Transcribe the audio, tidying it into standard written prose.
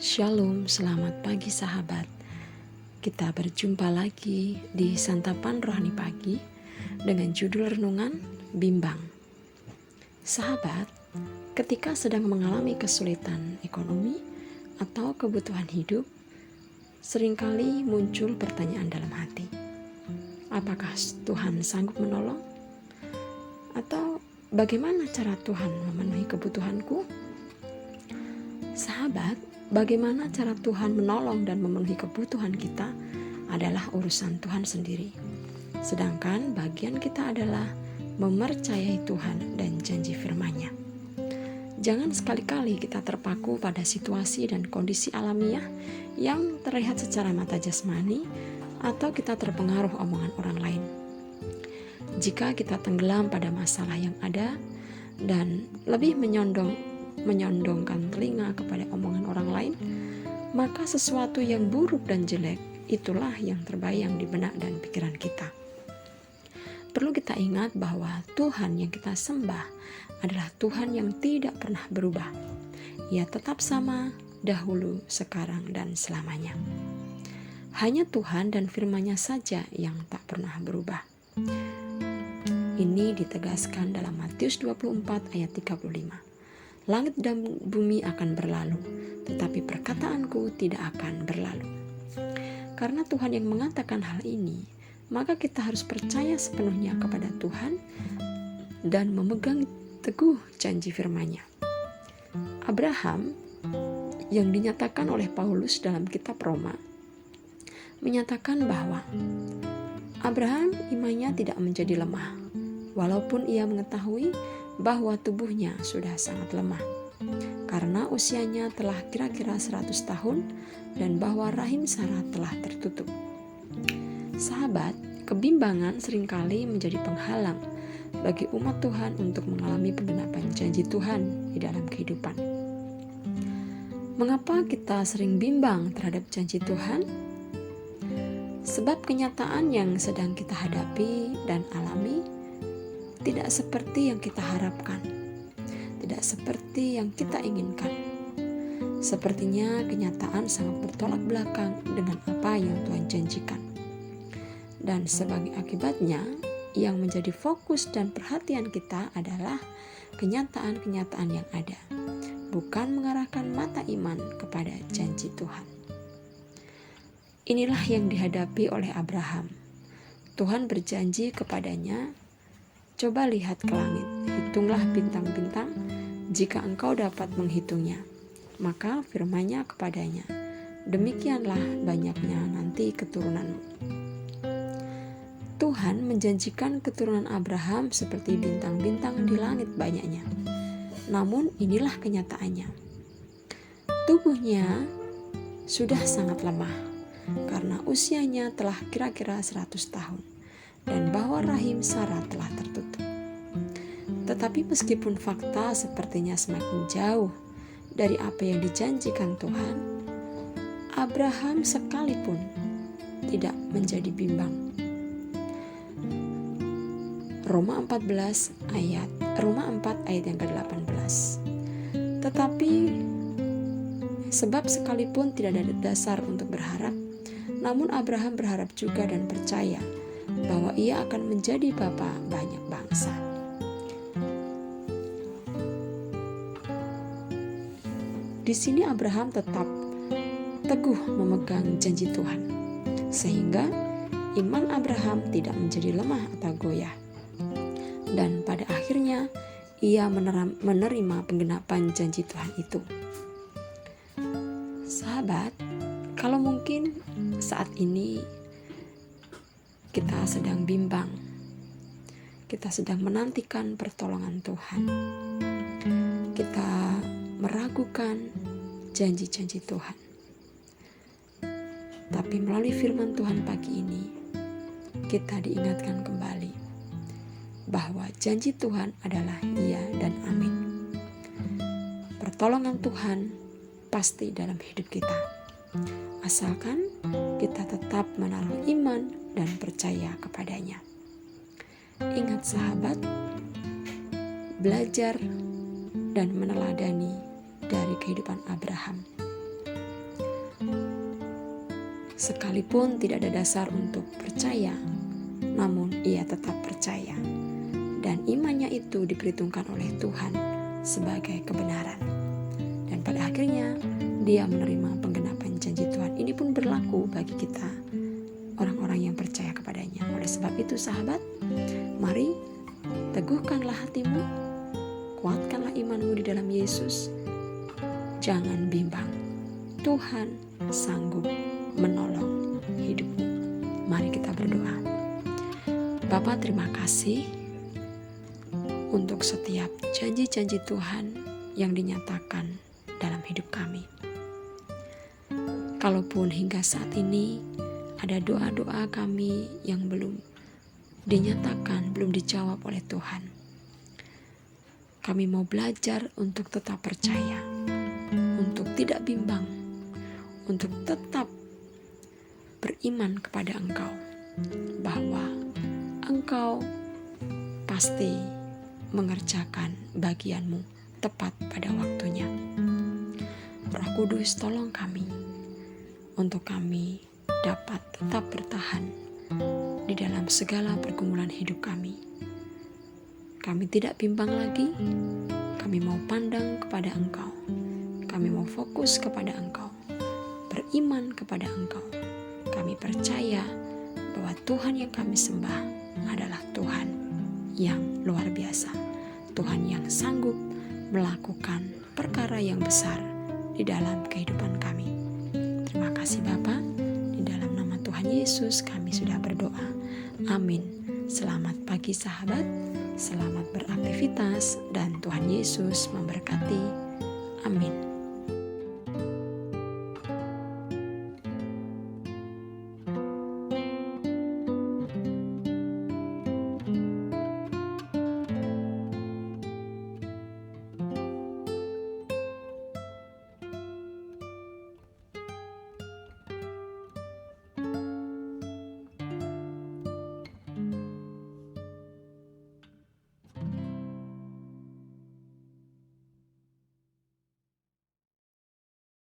Shalom, selamat pagi sahabat. Kita berjumpa lagi di Santapan Rohani Pagi dengan judul renungan Bimbang. Sahabat, ketika sedang mengalami kesulitan ekonomi atau kebutuhan hidup, seringkali muncul pertanyaan dalam hati. Apakah Tuhan sanggup menolong? Atau bagaimana cara Tuhan memenuhi kebutuhanku? Sahabat, bagaimana cara Tuhan menolong dan memenuhi kebutuhan kita adalah urusan Tuhan sendiri. Sedangkan bagian kita adalah mempercayai Tuhan dan janji firman-Nya. Jangan sekali-kali kita terpaku pada situasi dan kondisi alamiah yang terlihat secara mata jasmani atau kita terpengaruh omongan orang lain. Jika kita tenggelam pada masalah yang ada dan lebih menyondongkan telinga kepada omongan orang lain, maka sesuatu yang buruk dan jelek itulah yang terbayang di benak dan pikiran kita. Perlu kita ingat bahwa Tuhan yang kita sembah adalah Tuhan yang tidak pernah berubah. Ia tetap sama dahulu, sekarang, dan selamanya. Hanya Tuhan dan firman-Nya saja yang tak pernah berubah. Ini ditegaskan dalam Matius 24 ayat 35. Langit dan bumi akan berlalu, tetapi perkataanku tidak akan berlalu. Karena Tuhan yang mengatakan hal ini, maka kita harus percaya sepenuhnya kepada Tuhan dan memegang teguh janji firman-Nya. Abraham, yang dinyatakan oleh Paulus dalam kitab Roma, menyatakan bahwa Abraham imannya tidak menjadi lemah, walaupun ia mengetahui bahwa tubuhnya sudah sangat lemah karena usianya telah kira-kira 100 tahun dan bahwa rahim Sarah telah tertutup. Sahabat, kebimbangan seringkali menjadi penghalang bagi umat Tuhan untuk mengalami penggenapan janji Tuhan di dalam kehidupan. Mengapa kita sering bimbang terhadap janji Tuhan? Sebab kenyataan yang sedang kita hadapi dan alami tidak seperti yang kita harapkan, tidak seperti yang kita inginkan. Sepertinya kenyataan sangat bertolak belakang dengan apa yang Tuhan janjikan. Dan sebagai akibatnya, yang menjadi fokus dan perhatian kita adalah kenyataan-kenyataan yang ada, bukan mengarahkan mata iman kepada janji Tuhan. Inilah yang dihadapi oleh Abraham. Tuhan berjanji kepadanya, "Coba lihat ke langit, hitunglah bintang-bintang, jika engkau dapat menghitungnya." Maka firman-Nya kepadanya, "Demikianlah banyaknya nanti keturunanmu." Tuhan menjanjikan keturunan Abraham seperti bintang-bintang di langit banyaknya. Namun inilah kenyataannya. Tubuhnya sudah sangat lemah karena usianya telah kira-kira 100 tahun. Dan bahwa rahim Sarah telah tertutup. Tetapi meskipun fakta sepertinya semakin jauh dari apa yang dijanjikan Tuhan, Abraham sekalipun tidak menjadi bimbang. Roma 4 ayat yang ke-18. Tetapi sebab sekalipun tidak ada dasar untuk berharap, namun Abraham berharap juga dan percaya bahwa ia akan menjadi bapa banyak bangsa. Di sini Abraham tetap teguh memegang janji Tuhan, sehingga iman Abraham tidak menjadi lemah atau goyah. Dan pada akhirnya ia menerima penggenapan janji Tuhan itu. Sahabat, kalau mungkin saat ini kita sedang bimbang, kita sedang menantikan pertolongan Tuhan, kita meragukan janji-janji Tuhan. Tapi melalui firman Tuhan pagi ini, kita diingatkan kembali bahwa janji Tuhan adalah iya dan amin. Pertolongan Tuhan pasti dalam hidup kita, asalkan kita tetap menaruh iman dan percaya kepadanya. Ingat sahabat, belajar dan meneladani dari kehidupan Abraham. Sekalipun tidak ada dasar untuk percaya, namun ia tetap percaya. Dan imannya itu diperhitungkan oleh Tuhan sebagai kebenaran. Dan pada akhirnya dia menerima penggenapan janji Tuhan. Ini pun berlaku bagi kita, orang-orang yang percaya kepadanya. Oleh sebab itu sahabat, mari teguhkanlah hatimu, kuatkanlah imanmu di dalam Yesus. Jangan bimbang, Tuhan sanggup menolong hidupmu. Mari kita berdoa. Bapa, terima kasih untuk setiap janji-janji Tuhan yang dinyatakan dalam hidup kami. Kalaupun hingga saat ini ada doa-doa kami yang belum dinyatakan, belum dijawab oleh Tuhan, kami mau belajar untuk tetap percaya, untuk tidak bimbang, untuk tetap beriman kepada Engkau, bahwa Engkau pasti mengerjakan bagianmu tepat pada waktunya. Roh Kudus, tolong kami untuk kami dapat tetap bertahan di dalam segala pergumulan hidup kami. Kami tidak bimbang lagi, kami mau pandang kepada Engkau, kami mau fokus kepada Engkau, beriman kepada Engkau. Kami percaya bahwa Tuhan yang kami sembah adalah Tuhan yang luar biasa, Tuhan yang sanggup melakukan perkara yang besar di dalam kehidupan kami. Terima kasih Bapa, di dalam nama Tuhan Yesus kami sudah berdoa. Amin. Selamat pagi sahabat, selamat beraktivitas dan Tuhan Yesus memberkati. Amin.